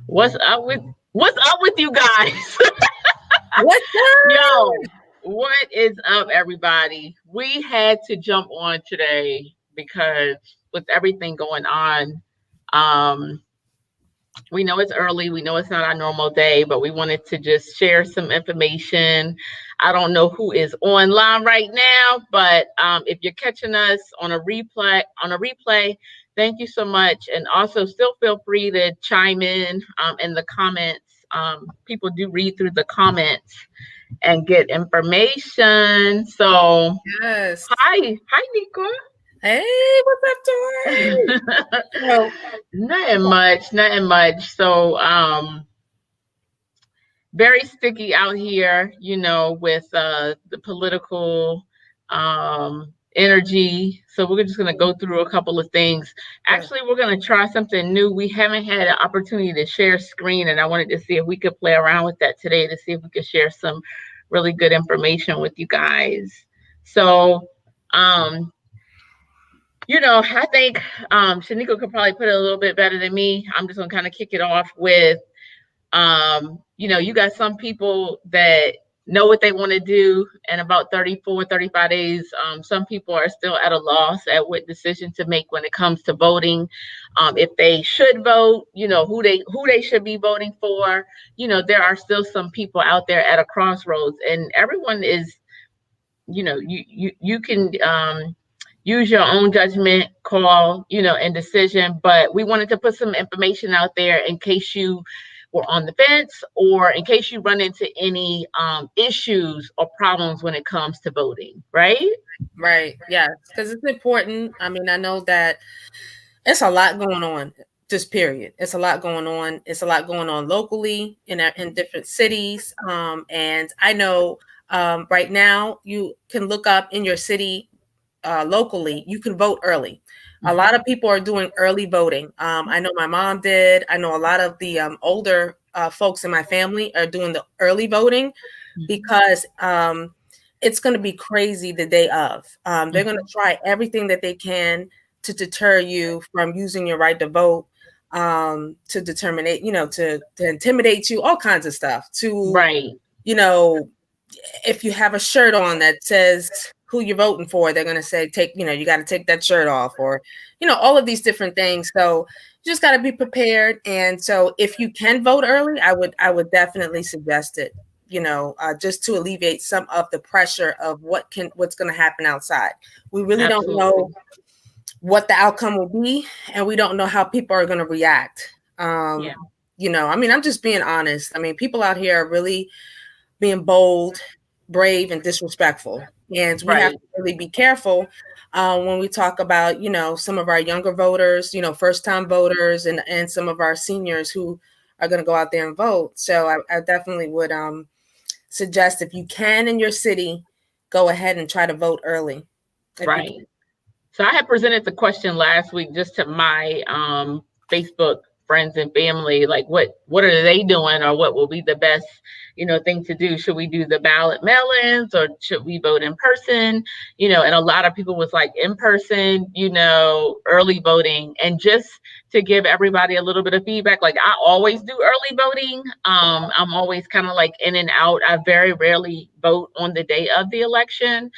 What's up with you guys? What's Yo, up? what is up, everybody? We had to jump on today because with everything going on, um, we know it's early. We know it's not our normal day, but we wanted to just share some information. I don't know who is online right now, but if you're catching us on a replay, thank you so much. And also, still feel free to chime in the comments. People do read through the comments and get information. So, Yes. hi, Nico. Hey, what's up, Tori? So, Nothing much. So, very sticky out here, with the political energy. So we're just going to go through a couple of things. yeah, Actually, we're going to try something new. We haven't had an opportunity to share screen, and I wanted to see if we could play around with that today to see if we could share some really good information with you guys. So, um, I think Shanika could probably put it a little bit better than me. I'm just going to kind of kick it off with you got some people that know what they want to do in about 34, 35 days. Some people are still at a loss at what decision to make when it comes to voting. If they should vote, who they should be voting for. There are still some people out there at a crossroads, and everyone is, you can use your own judgment call, and decision. But we wanted to put some information out there in case you were on the fence or in case you run into any issues or problems when it comes to voting, right? right. Yes, because it's important. I mean, I know that it's a lot going on. Just period. It's a lot going on. It's a lot going on locally in different cities. And I know right now you can look up in your city locally. You can vote early. A lot of people are doing early voting. I know my mom did. I know a lot of the older folks in my family are doing the early voting because it's going to be crazy the day of. They're going to try everything that they can to deter you from using your right to vote, to determine it, to intimidate you, all kinds of stuff. Right. You know, if you have a shirt on that says who you're voting for, they're going to say, you got to take that shirt off, or, all of these different things. So you just got to be prepared. And so if you can vote early, I would definitely suggest it, just to alleviate some of the pressure of what's going to happen outside. We really don't Absolutely. know what the outcome will be, and we don't know how people are going to react. Yeah. I mean, I'm just being honest. I mean, people out here are really being bold, brave, and disrespectful. And we have Right. to really be careful when we talk about, some of our younger voters, first time voters, and some of our seniors who are going to go out there and vote. So I definitely would suggest, if you can in your city, go ahead and try to vote early if you Right. So I had presented the question last week just to my Facebook friends and family, like what are they doing, or what will be the best, thing to do? Should we do the ballot mail-ins, or should we vote in person? And a lot of people was like in person, early voting. And just to give everybody a little bit of feedback, like I always do early voting. I'm always kind of like in and out. I very rarely vote on the day of the election.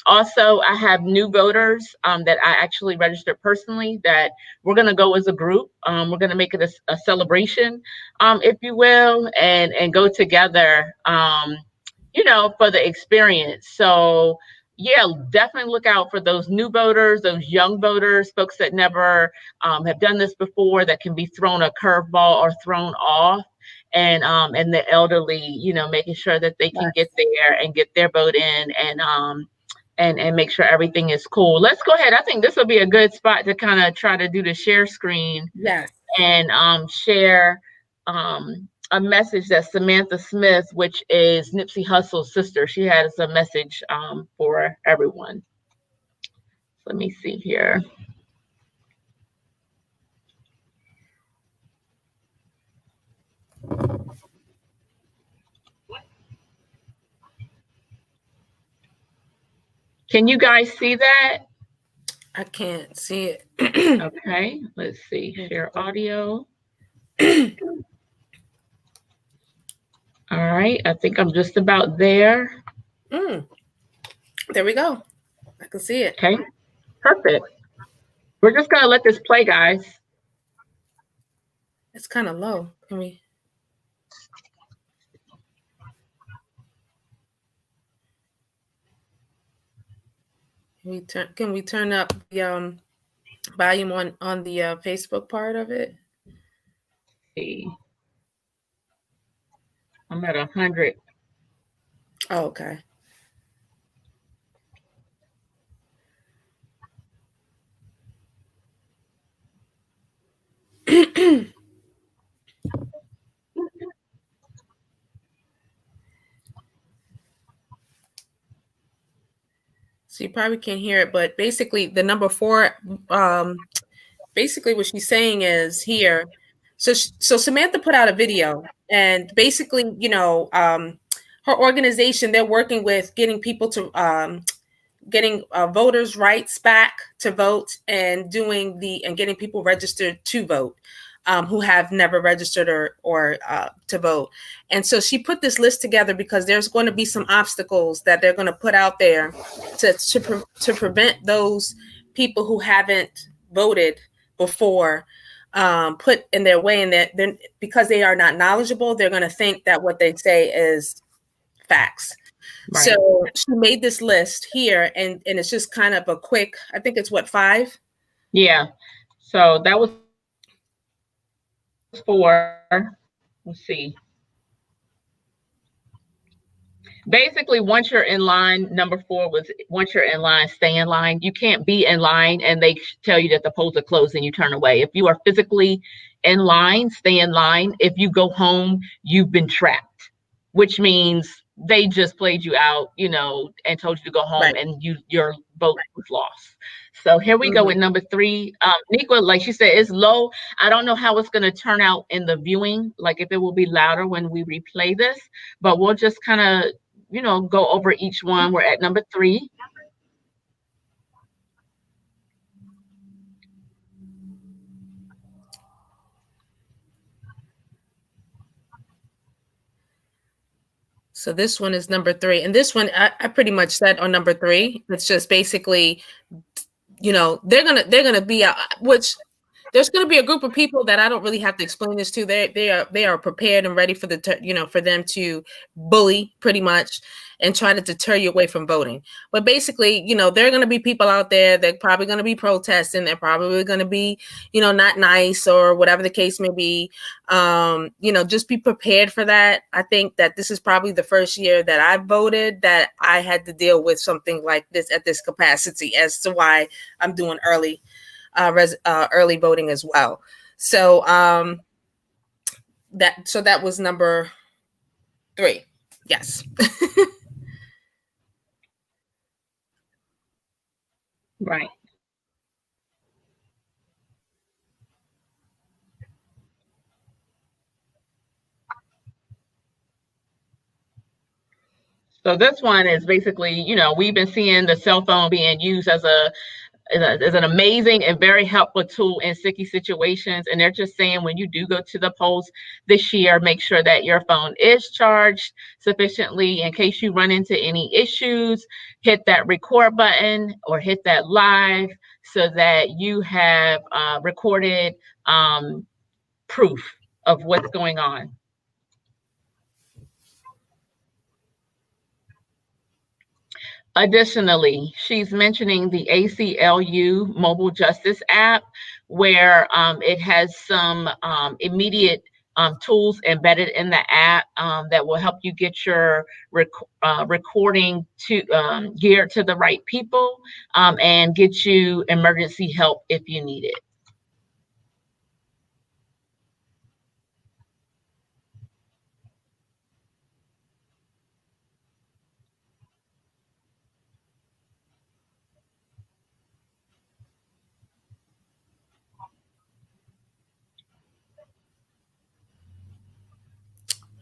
Also, I have new voters that I actually registered personally that we're going to go as a group. We're going to make it a celebration, if you will, and go together, for the experience. So, yeah, definitely look out for those new voters, those young voters, folks that never have done this before, that can be thrown a curveball or thrown off. And the elderly, making sure that they can get there and get their vote in, and make sure everything is cool. Let's go ahead. I think this will be a good spot to kind of try to do the share screen Yes. and share a message that Samantha Smith, which is Nipsey Hussle's sister, she has a message for everyone. Let me see here. Can you guys see that? I can't see it. Okay, let's see. Share audio. All right, I think I'm just about there. Mm, there we go. I can see it. Okay, perfect. We're just gonna let this play, guys. It's kind of low. Can we turn up the volume on the Facebook part of it? See, I'm at 100. Oh, okay. So you probably can't hear it, but basically the number four, basically what she's saying is here. So Samantha put out a video, and basically, her organization, they're working with getting people to getting voters' rights back to vote, and getting people registered to vote, who have never registered or to vote. And so she put this list together because there's going to be some obstacles that they're going to put out there to prevent those people who haven't voted before, put in their way, and that because they are not knowledgeable, they're going to think that what they say is facts. Right. So she made this list here, and it's just kind of a quick. I think it's what, 5. Yeah. So that was 4. Let's see. Basically, once you're in line, number 4 was once you're in line, stay in line. You can't be in line and they tell you that the polls are closed and you turn away. If you are physically in line, stay in line. If you go home, you've been trapped, which means they just played you out, and told you to go home, Right. and your vote was lost. So here we go with number 3. Niqua, like she said, it's low. I don't know how it's going to turn out in the viewing, like if it will be louder when we replay this, but we'll just kind of go over each one. We're at number 3. So this one is number 3, and this one I pretty much said on number 3. It's just basically, they're gonna be which there's going to be a group of people that I don't really have to explain this to. They are prepared and ready for for them to bully pretty much and try to deter you away from voting. But basically, there are going to be people out there. They're probably going to be protesting. They're probably going to be, not nice or whatever the case may be. Just be prepared for that. I think that this is probably the first year that I voted that I had to deal with something like this at this capacity, as to why I'm doing early voting as well. So that was number 3. Yes. Right. So this one is basically, we've been seeing the cell phone being used as an amazing and very helpful tool in sticky situations. And they're just saying, when you do go to the polls this year, make sure that your phone is charged sufficiently in case you run into any issues. Hit that record button or hit that live so that you have recorded proof of what's going on. Additionally, she's mentioning the ACLU Mobile Justice app, where it has some immediate tools embedded in the app that will help you get your recording geared to the right people, and get you emergency help if you need it.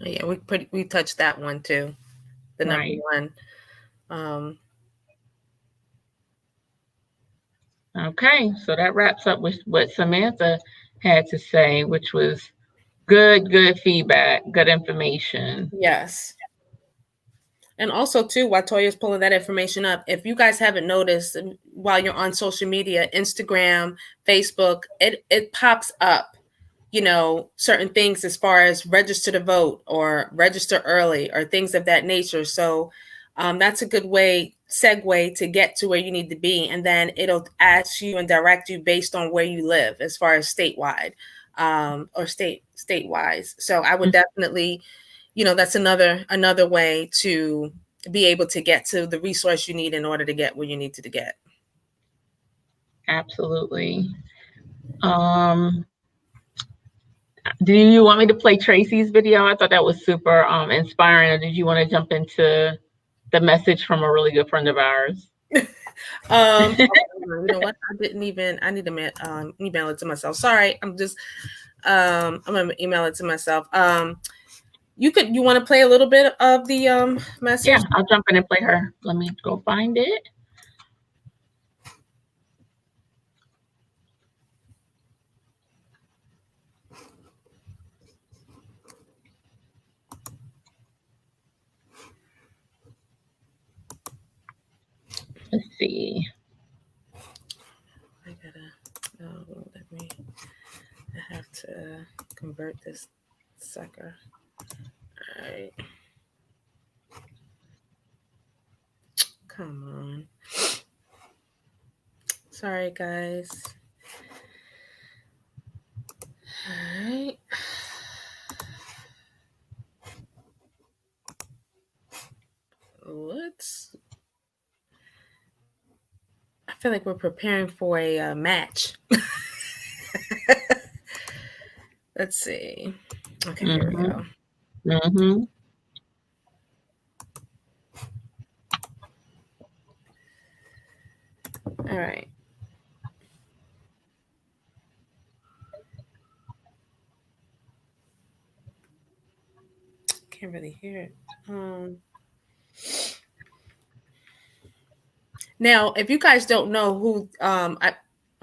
Yeah, we touched that one too. The number Right. 1. Okay, so that wraps up with what Samantha had to say, which was Good feedback, good information. Yes. And also, too, while Toya's pulling that information up, if you guys haven't noticed, while you're on social media, Instagram, Facebook, it pops up, certain things as far as register to vote or register early or things of that nature. So that's a good segue to get to where you need to be. And then it'll ask you and direct you based on where you live as far as statewide or state-wise. So I would definitely, that's another way to be able to get to the resource you need in order to get where you need to get. Absolutely. Do you want me to play Tracy's video? I thought that was super inspiring. Or did you want to jump into the message from a really good friend of ours? You know what? I need to email it to myself. Sorry, I'm gonna email it to myself. You want to play a little bit of the message? Yeah, I'll jump in and play her. Let me go find it. Let's see. I have to convert this sucker. All right. Come on. Sorry, guys. All right. I feel like we're preparing for a match. Let's see. Okay, here we go. Mm-hmm. All right. Can't really hear it. Now, if you guys don't know who, I'm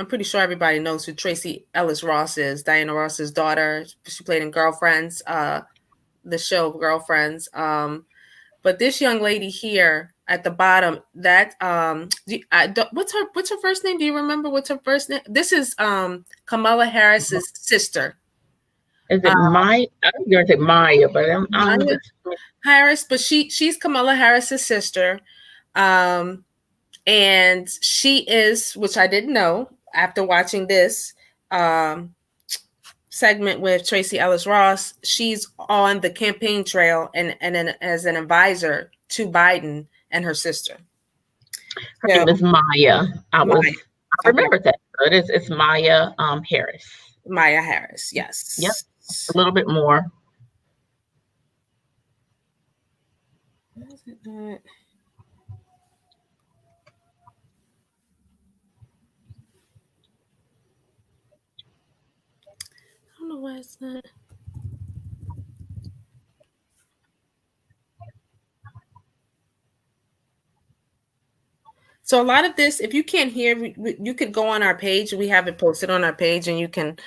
pretty sure everybody knows who Tracy Ellis Ross is, Diana Ross's daughter. She played in Girlfriends, the show Girlfriends. But this young lady here at the bottom, that what's her first name? Do you remember what's her first name? This is Kamala Harris's sister. Is it Maya? I'm going to say Maya, but I'm Harris. But she's Kamala Harris's sister, and she is, which I didn't know after watching this segment with Tracy Ellis Ross. She's on the campaign trail and as an advisor to Biden and her sister. Her name is Maya. I remembered that. It's Maya Harris. Maya Harris, yes. Yep. A little bit more. Why is it not? I don't know why it's not. So a lot of this, if you can't hear, you could go on our page. We have it posted on our page, and you can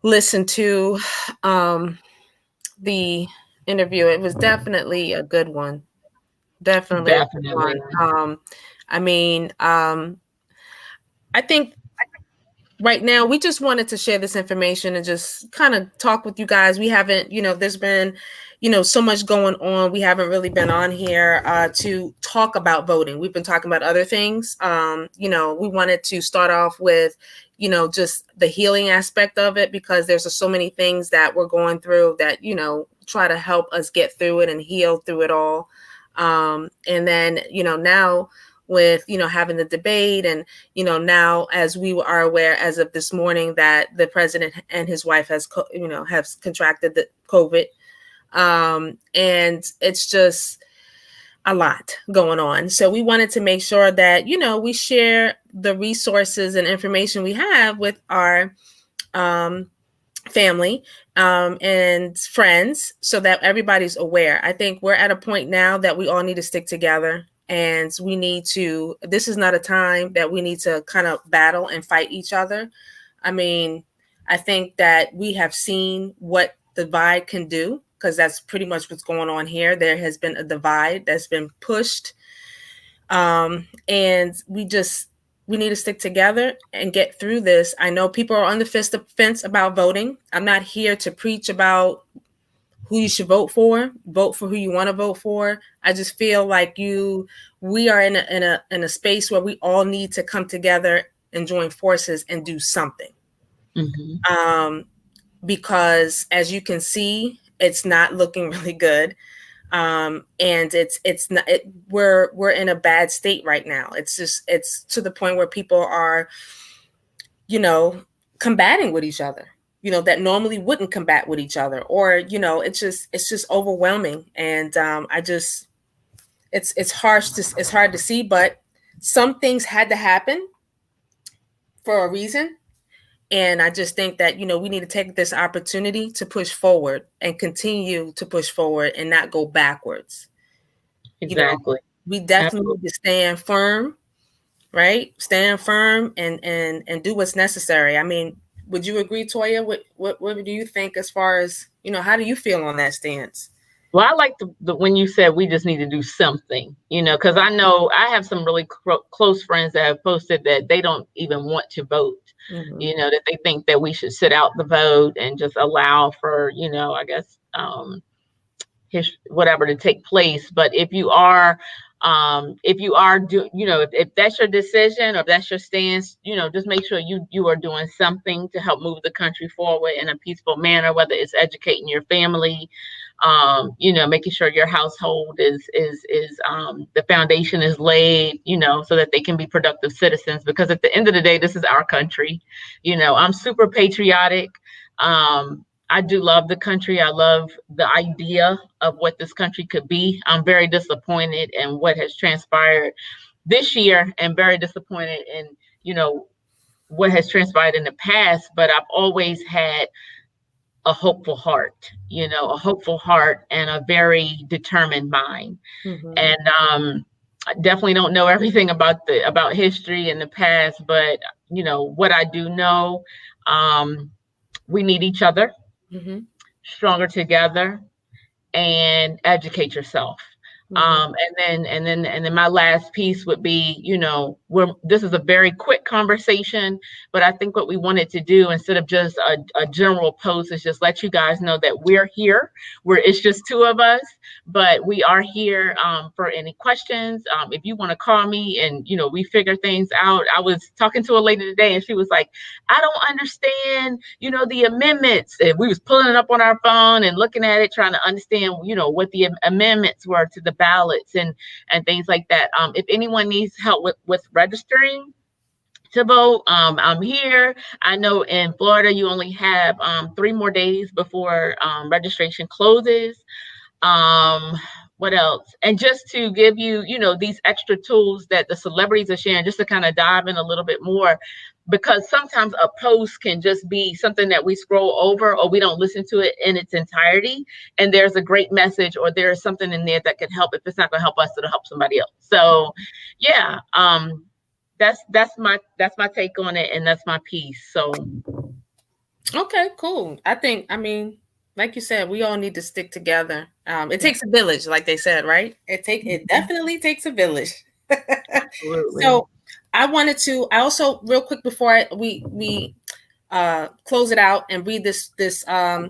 listen to the interview. It was definitely a good one. Definitely. I mean, I think right now we just wanted to share this information and just kind of talk with you guys. We haven't, there's been, so much going on. We haven't really been on here to talk about voting. We've been talking about other things. We wanted to start off with, just the healing aspect of it, because there's so many things that we're going through that, try to help us get through it and heal through it all. And then, now with, having the debate and, now as we are aware as of this morning that the president and his wife have contracted the COVID. And it's just a lot going on. So we wanted to make sure that, we share the resources and information we have with our family and friends so that everybody's aware. I think we're at a point now that we all need to stick together. And this is not a time that we need to kind of battle and fight each other. I mean, I think that we have seen what the divide can do, because that's pretty much what's going on here. There has been a divide that's been pushed, and we need to stick together and get through this. I know people are on the fence about voting. I'm not here to preach about who you should vote for. Vote for who you want to vote for. I just feel like we are in a space where we all need to come together and join forces and do something. Mm-hmm. Because as you can see, it's not looking really good. And it's not, we're in a bad state right now. It's to the point where people are, combating with each other, that normally wouldn't combat with each other, or, it's just overwhelming. And it's hard to see, but some things had to happen for a reason. And I just think that, we need to take this opportunity to push forward and continue to push forward and not go backwards. Exactly. We definitely Absolutely. need to stand firm, right? Stand firm and do what's necessary. I mean, would you agree, Toya? What do you think as far as, how do you feel on that stance? Well, I like the when you said we just need to do something, because I know I have some really close friends that have posted that they don't even want to vote, Mm-hmm. that they think that we should sit out the vote and just allow for, I guess, whatever to take place. But if you are if that's your decision or if that's your stance, just make sure you are doing something to help move the country forward in a peaceful manner, whether it's educating your family, making sure your household is the foundation is laid, so that they can be productive citizens. Because at the end of the day, this is our country. I'm super patriotic. I do love the country. I love the idea of what this country could be. I'm very disappointed in what has transpired this year, and very disappointed in, what has transpired in the past. But I've always had a hopeful heart, and a very determined mind. Mm-hmm. And I definitely don't know everything about history in the past, but what I do know, we need each other, Mm-hmm. stronger together, and educate yourself. Mm-hmm. And then my last piece would be, this is a very quick conversation, but I think what we wanted to do, instead of just a general post, is just let you guys know that we're here. It's just two of us, but we are here for any questions. If you want to call me and, we figure things out. I was talking to a lady today and she was like, I don't understand, the amendments. And we was pulling it up on our phone and looking at it, trying to understand, what the amendments were to the ballots and things like that. If anyone needs help with registering to vote, I'm here. I know in Florida you only have 3 more days before registration closes. um what else? And just to give you, these extra tools that the celebrities are sharing, just to kind of dive in a little bit more, because sometimes a post can just be something that we scroll over, or we don't listen to it in its entirety, and there's a great message, or there's something in there that can help. If it's not going to help us, it'll help somebody else. So yeah, that's my take on it, and that's my piece. So Okay, cool. I mean, like you said, we all need to stick together. It yeah, takes a village, like they said, right? It definitely takes a village. absolutely. So I also real quick before we close it out and read this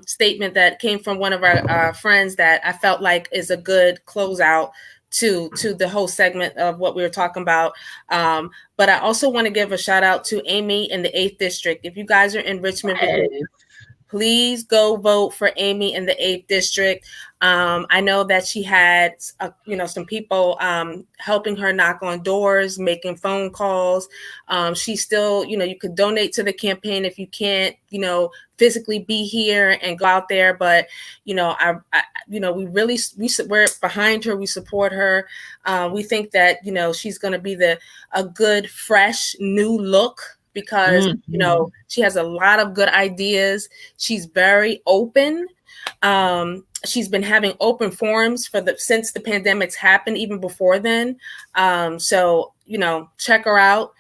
statement that came from one of our friends that I felt like is a good closeout to the whole segment of what we were talking about. But I also want to give a shout out to Amy in the 8th district. If you guys are in Richmond, Virginia, Yes. please go vote for Amy in the 8th district. I know that she had, some people helping her knock on doors, making phone calls. She's still, you could donate to the campaign if you can't, physically be here and go out there. But, we're behind her. We support her. We think that, she's going to be a good, fresh, new look, because Mm-hmm. she has a lot of good ideas. She's very open. She's been having open forums since the pandemic's happened, even before then. So check her out.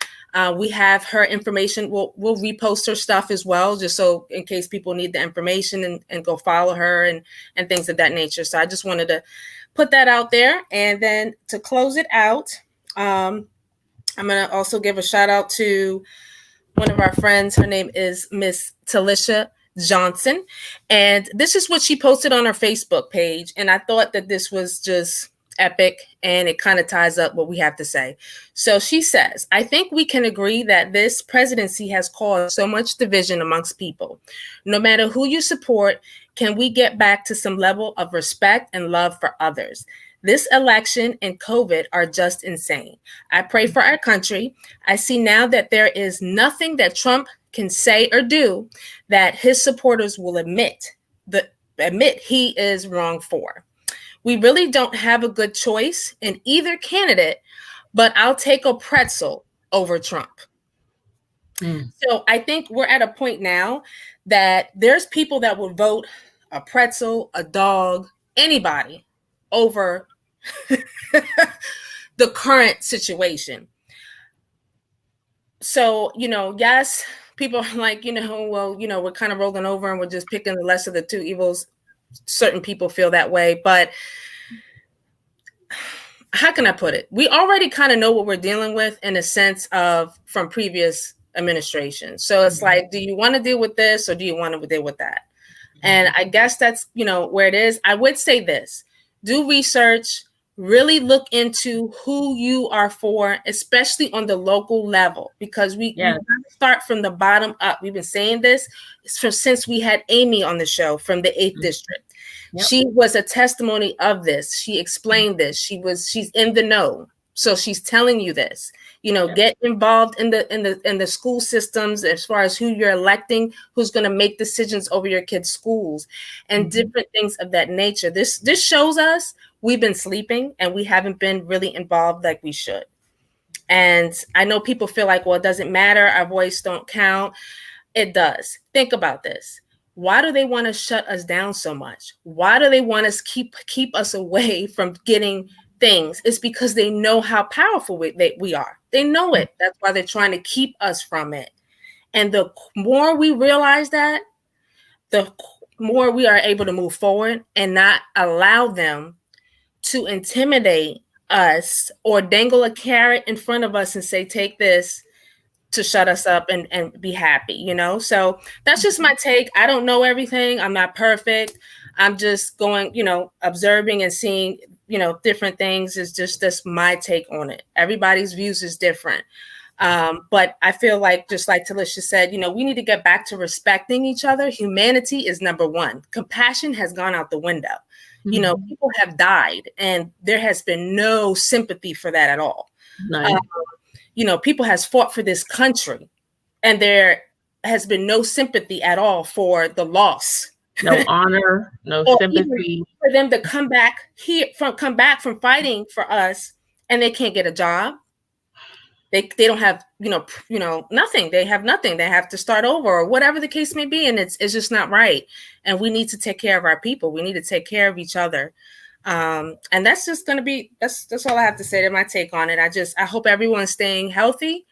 We have her information. We'll repost her stuff as well, just so in case people need the information and go follow her and things of that nature. So I just wanted to put that out there. And then to close it out, I'm going to also give a shout out to one of our friends. Her name is Miss Talisha Johnson. And this is what she posted on her Facebook page. And I thought that this was just epic, and it kind of ties up what we have to say. So she says, I think we can agree that this presidency has caused so much division amongst people. No matter who you support, can we get back to some level of respect and love for others? This election and COVID are just insane. I pray for our country. I see now that there is nothing that Trump can say or do that his supporters will admit he is wrong for. We really don't have a good choice in either candidate, but I'll take a pretzel over Trump. So I think we're at a point now that there's people that would vote a pretzel, a dog, anybody over the current situation. So, yes, people are like, well, we're kind of rolling over and we're just picking the lesser of the two evils. Certain people feel that way, but how can I put it? We already kind of know what we're dealing with in a sense of from previous administrations. So it's like, do you want to deal with this or do you want to deal with that? And I guess that's, where it is. I would say this, do research, really look into who you are for, especially on the local level, because we start from the bottom up. We've been saying this since we had Amy on the show from the 8th District. Yep. She was a testimony of this. She explained this. She's in the know. So she's telling you this, get involved in the school systems as far as who you're electing, who's going to make decisions over your kids' schools and different things of that nature. This shows us we've been sleeping and we haven't been really involved like we should. And I know people feel like, well, it doesn't matter. Our voice don't count. It does. Think about this. Why do they want to shut us down so much? Why do they want us keep us away from getting things? It's because they know how powerful we are. They know it. That's why they're trying to keep us from it. And the more we realize that, the more we are able to move forward and not allow them to intimidate us or dangle a carrot in front of us and say, take this, to shut us up and be happy, So that's just my take. I don't know everything. I'm not perfect. I'm just going, observing and seeing, different things. Is just that's my take on it. Everybody's views is different. But I feel like, just like Talisha said, we need to get back to respecting each other. Humanity is number one. Compassion has gone out the window. People have died and there has been no sympathy for that at all. Nice. People has fought for this country and there has been no sympathy at all for the loss. No honor, no sympathy. For them to come back from fighting for us and they can't get a job. They don't have, nothing. They have nothing. They have to start over or whatever the case may be. And it's just not right. And we need to take care of our people. We need to take care of each other. And that's just going to be, that's all I have to say. To my take on it. I hope everyone's staying healthy,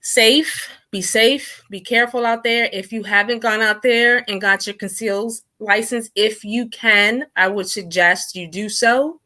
safe, be careful out there. If you haven't gone out there and got your concealed license, if you can, I would suggest you do so.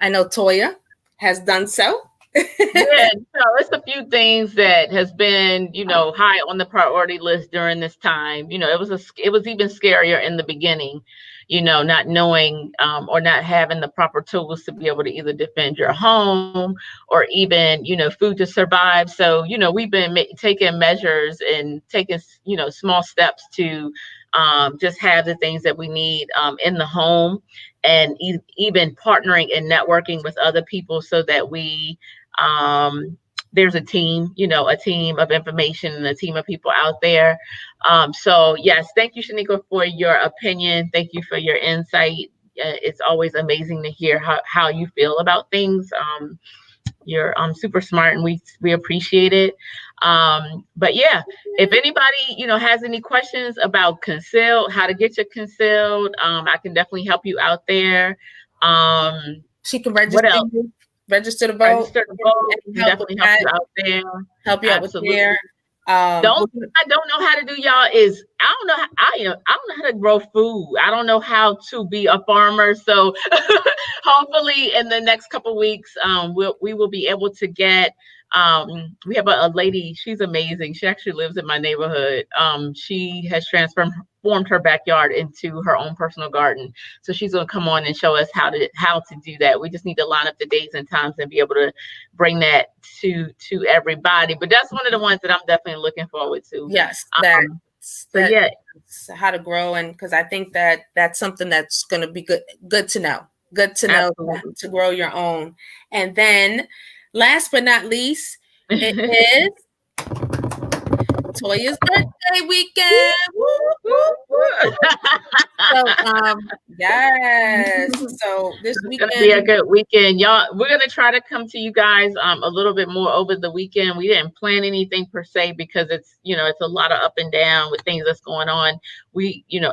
I know Toya has done so. So it's a few things that has been, high on the priority list during this time. It was even scarier in the beginning, not knowing or not having the proper tools to be able to either defend your home or even, food to survive. So, we've been taking measures and taking, small steps to just have the things that we need in the home, and even partnering and networking with other people so that we there's a team of information and a team of people out there. So yes, thank you, Shanika, for your opinion. Thank you for your insight. It's always amazing to hear how you feel about things. You're super smart and we appreciate it. But yeah, if anybody, has any questions about concealed, how to get your concealed, I can definitely help you out there. She can register you. register to vote, Register to vote. and Can help with definitely help that, you out there. help you out with Absolutely. there. The only We're thing gonna- I don't know how to do, y'all, is I don't know how, I don't know how to grow food. I don't know how to be a farmer. So hopefully in the next couple weeks, we will be able to get. We have a lady. She's amazing. She actually lives in my neighborhood. She has transformed her backyard into her own personal garden. So she's going to come on and show us how to do that. We just need to line up the dates and times and be able to bring that to everybody. But that's one of the ones that I'm definitely looking forward to. yes, So yeah, that's how to grow, and because I think that that's something that's going to be good to know. Good to know absolutely. to grow your own. And then, last but not least, it is Toya's birthday weekend. Woo, woo, woo. So, yes. So this It's gonna be a weekend, good weekend, y'all. We're gonna try to come to you guys a little bit more over the weekend. We didn't plan anything per se because it's a lot of up and down with things that's going on.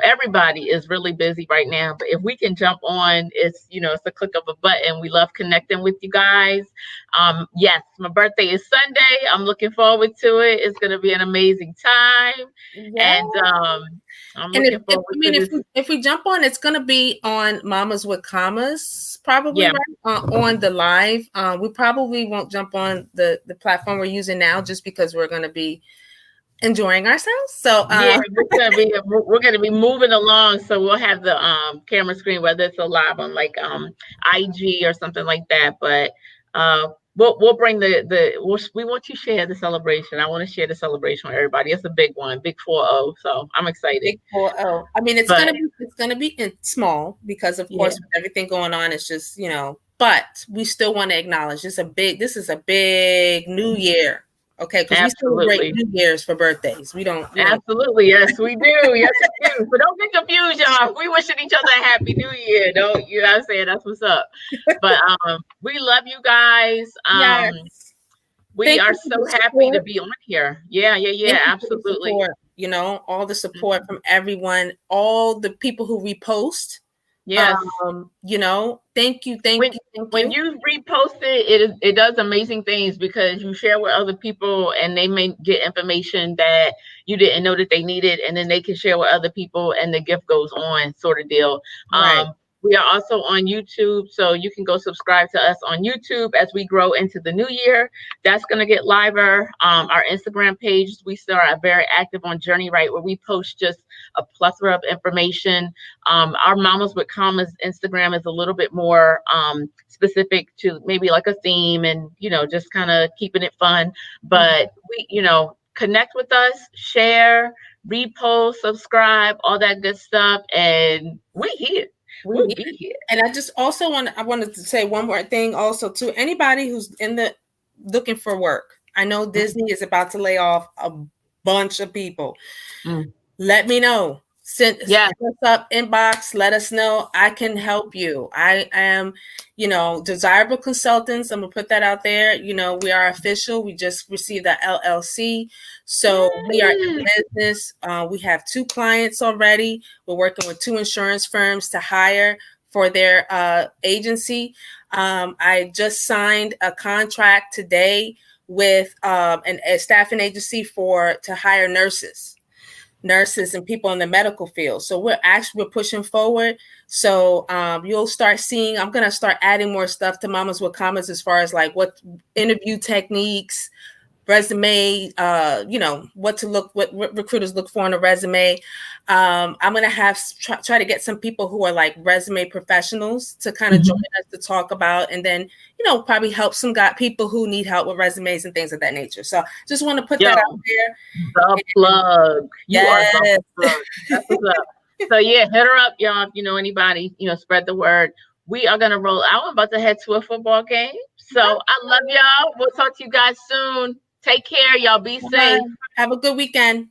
Everybody is really busy right now, but if we can jump on, it's a click of a button. We love connecting with you guys. Yes, my birthday is Sunday. I'm looking forward to it. It's gonna be an amazing time, yeah. and I'm And looking forward to this. if we jump on, it's gonna be on Mamas with Commas, probably, Yeah. right, on the live. We probably won't jump on the platform we're using now just because we're gonna be enjoying ourselves. So Yeah, we're gonna be moving along, so we'll have the camera screen, whether it's a live on like IG or something like that. But we'll bring we want to share the celebration. I want to share the celebration with everybody. It's a big one, big 4-0. So I'm excited. big 4-0. I mean, But it's gonna be small because, of yeah, course, with everything going on, it's just But we still want to acknowledge this is a big New Year. Okay, because we celebrate absolutely. New Year's for birthdays. We don't. Absolutely, yes, we do. Yes, we do. So don't get confused, y'all. We wishing each other a happy new year. Don't you know what I'm saying? That's what's up. But we love you guys. Yes. We Thank are you for so the happy to support. be on here. Yeah, yeah, yeah, Thank you for the absolutely. support. All the support from everyone, all the people who repost. Yes. Thank you, When thank you, thank when you. you repost it does amazing things because you share with other people and they may get information that you didn't know that they needed, and then they can share with other people and the gift goes on, sort of deal. Right. We are also on YouTube, so you can go subscribe to us on YouTube as we grow into the new year. That's going to get liver. Our Instagram page, we still are very active on Journey Right, where we post just a plethora of information. Our Mamas with Commas Instagram is a little bit more specific to maybe like a theme and, just kind of keeping it fun. But connect with us, share, repost, subscribe, all that good stuff. And we here. We'll be here. And I wanted to say one more thing also to anybody who's looking for work. I know Disney is about to lay off a bunch of people. Let me know. Hit us up, inbox, let us know. I can help you. I am, desirable consultants. I'm gonna put that out there. We are official. We just received the LLC. So we are in business. We have 2 clients already. We're working with 2 insurance firms to hire for their agency. I just signed a contract today with a staffing agency to hire nurses and people in the medical field. So we're pushing forward. So you'll start seeing, I'm going to start adding more stuff to Mamas with Commas as far as like what interview techniques, resume, what recruiters look for in a resume. I'm going to try to get some people who are like resume professionals to kind of join us to talk about, and then, probably help some people who need help with resumes and things of that nature. So just want to put that out there. The plug. You are the plug. That's what's up. So yeah, hit her up, y'all. If you know anybody, spread the word. We are going to roll out. I'm about to head to a football game. So I love y'all. We'll talk to you guys soon. Take care. Y'all be safe. Have a good weekend.